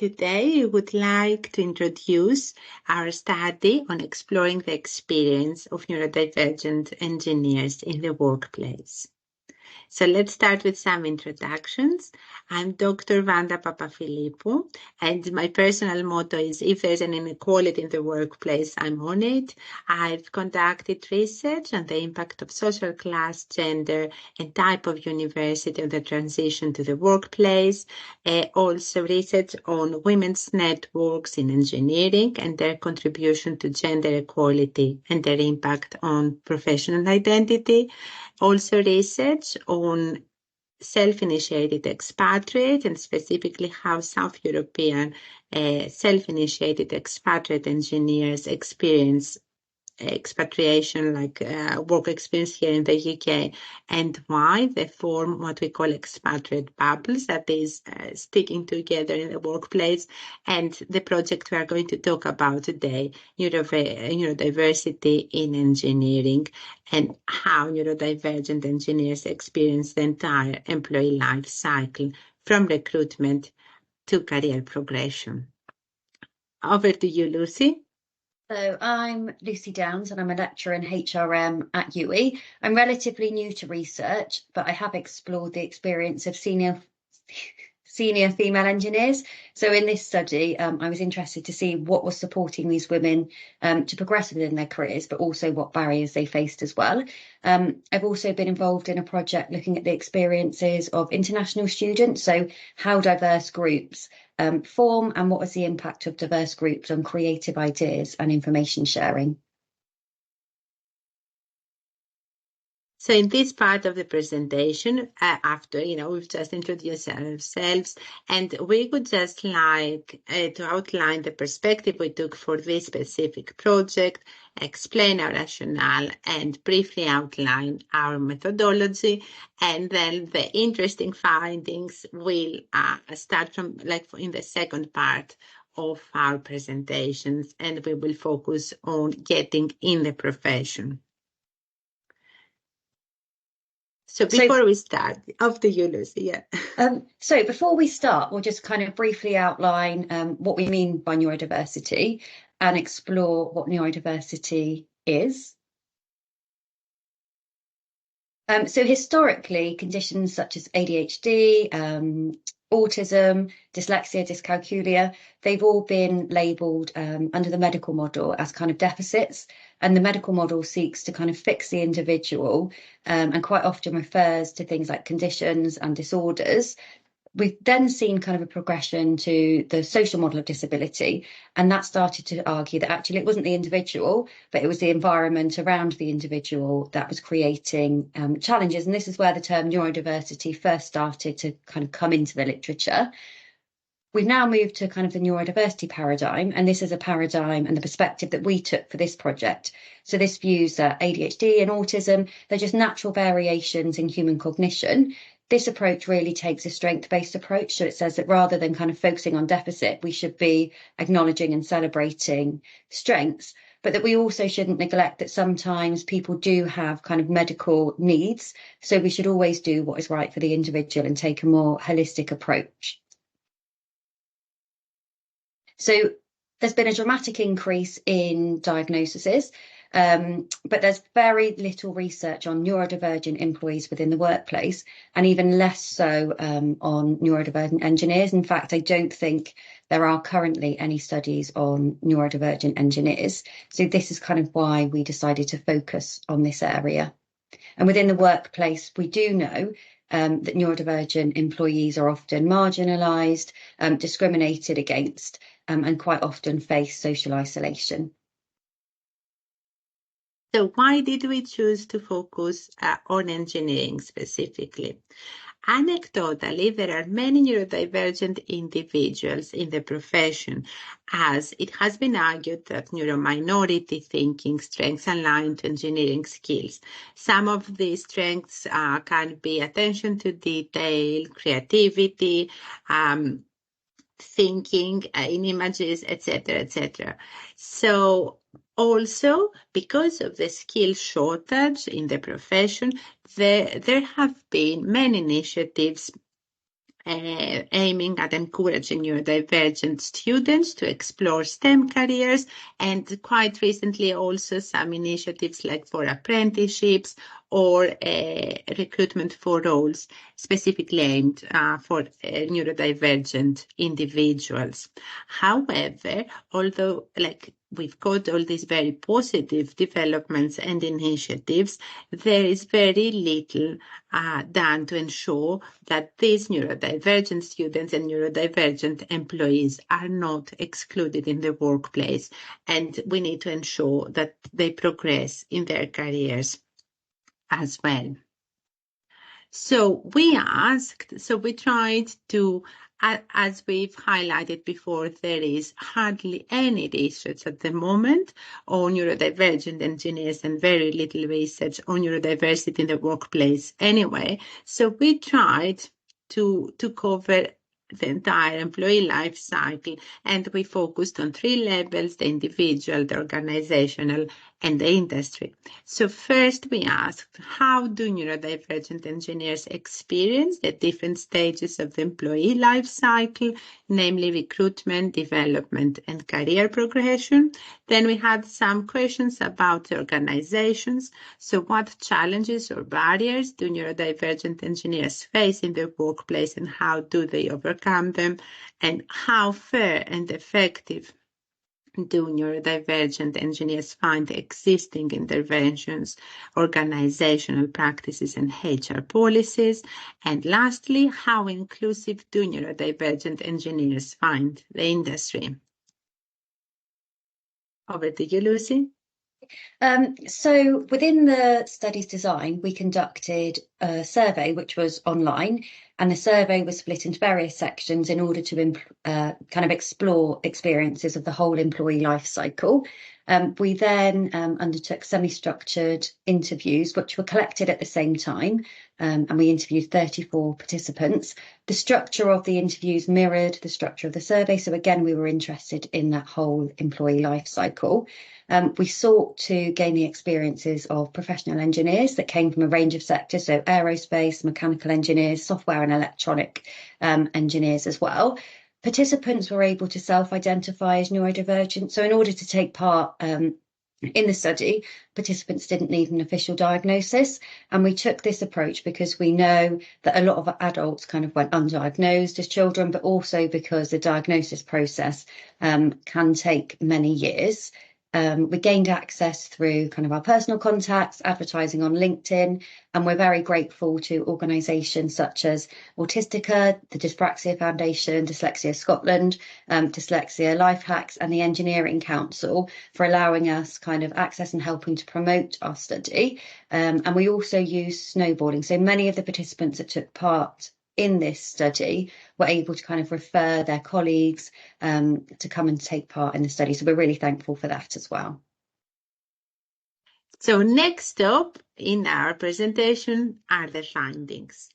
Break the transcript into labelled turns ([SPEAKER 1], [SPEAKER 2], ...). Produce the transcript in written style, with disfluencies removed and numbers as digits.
[SPEAKER 1] Today, we would like to introduce our study on exploring the experience of neurodivergent engineers in the workplace. So let's start with some introductions. I'm Dr. Vanda Papafilippou, and my personal motto is if there's an inequality in the workplace, I'm on it. I've conducted research on the impact of social class, gender, and type of university on the transition to the workplace. Also research on women's networks in engineering and their contribution to gender equality and their impact on professional identity. Also research on self-initiated expatriate and specifically how South European self-initiated expatriate engineers experience expatriation, like work experience here in the UK, and why they form what we call expatriate bubbles, that is sticking together in the workplace. And the project we are going to talk about today, neurodiversity in engineering, and how neurodivergent engineers experience the entire employee life cycle from recruitment to career progression. Over to you, Lucy.
[SPEAKER 2] So I'm Lucy Downs and I'm a lecturer in HRM at UWE. I'm relatively new to research, but I have explored the experience of senior female engineers. So in this study, I was interested to see what was supporting these women to progress within their careers, but also what barriers they faced as well. I've also been involved in a project looking at the experiences of international students, so how diverse groups form and what was the impact of diverse groups on creative ideas and information sharing.
[SPEAKER 1] So in this part of the presentation, after, we've just introduced ourselves, and we would just like to outline the perspective we took for this specific project, explain our rationale, and briefly outline our methodology. And then the interesting findings will start from, in the second part of our presentations, and we will focus on getting in the profession. So before we start, after you, Lucy, yeah.
[SPEAKER 2] So before we start, we'll just kind of briefly outline what we mean by neurodiversity and explore what neurodiversity is. So historically, conditions such as ADHD, autism, dyslexia, dyscalculia, they've all been labelled under the medical model as kind of deficits. And the medical model seeks to kind of fix the individual and quite often refers to things like conditions and disorders. We've then seen kind of a progression to the social model of disability, and that started to argue that actually it wasn't the individual, but it was the environment around the individual that was creating challenges. And this is where the term neurodiversity first started to kind of come into the literature. We've now moved to kind of the neurodiversity paradigm, and this is a paradigm and the perspective that we took for this project. So this views that ADHD and autism, they're just natural variations in human cognition. This approach really takes a strength-based approach. So it says that rather than kind of focusing on deficit, we should be acknowledging and celebrating strengths, but that we also shouldn't neglect that sometimes people do have kind of medical needs. So we should always do what is right for the individual and take a more holistic approach. So there's been a dramatic increase in diagnoses, but there's very little research on neurodivergent employees within the workplace, and even less so on neurodivergent engineers. In fact, I don't think there are currently any studies on neurodivergent engineers. So this is kind of why we decided to focus on this area. And within the workplace, we do know that neurodivergent employees are often marginalised, discriminated against, and quite often face social isolation.
[SPEAKER 1] So why did we choose to focus on engineering specifically? Anecdotally, there are many neurodivergent individuals in the profession, as it has been argued that neurominority thinking strengths align to engineering skills. Some of these strengths can be attention to detail, creativity, thinking in images, etc., etc. So also, because of the skill shortage in the profession, there have been many initiatives aiming at encouraging neurodivergent students to explore STEM careers, and quite recently also some initiatives like for apprenticeships or recruitment for roles specifically aimed for neurodivergent individuals. However, although we've got all these very positive developments and initiatives, there is very little done to ensure that these neurodivergent students and neurodivergent employees are not excluded in the workplace, and we need to ensure that they progress in their careers as well. So we tried to, as we've highlighted before, there is hardly any research at the moment on neurodivergent engineers and very little research on neurodiversity in the workplace anyway. So we tried to cover the entire employee life cycle, and we focused on 3 levels: the individual, the organizational, and the industry. So first we asked, how do neurodivergent engineers experience the different stages of the employee life cycle, namely recruitment, development, and career progression? Then we had some questions about the organizations. So what challenges or barriers do neurodivergent engineers face in their workplace, and how do they overcome them? And how fair and effective do neurodivergent engineers find existing interventions, organizational practices, and HR policies? And lastly, how inclusive do neurodivergent engineers find the industry? Over to you, Lucy.
[SPEAKER 2] So within the study's design, we conducted a survey which was online, and the survey was split into various sections in order to kind of explore experiences of the whole employee life cycle. We then undertook semi-structured interviews, which were collected at the same time, and we interviewed 34 participants. The structure of the interviews mirrored the structure of the survey, so again, we were interested in that whole employee life cycle. We sought to gain the experiences of professional engineers that came from a range of sectors, so aerospace, mechanical engineers, software and electronic engineers as well. Participants were able to self-identify as neurodivergent. So in order to take part in the study, participants didn't need an official diagnosis. And we took this approach because we know that a lot of adults kind of went undiagnosed as children, but also because the diagnosis process can take many years. We gained access through kind of our personal contacts, advertising on LinkedIn, and we're very grateful to organisations such as Autistica, the Dyspraxia Foundation, Dyslexia Scotland, Dyslexia Life Hacks, and the Engineering Council for allowing us kind of access and helping to promote our study. And we also use snowboarding. So many of the participants that took part in this study were able to kind of refer their colleagues to come and take part in the study. So we're really thankful for that as well.
[SPEAKER 1] So next up in our presentation are the findings.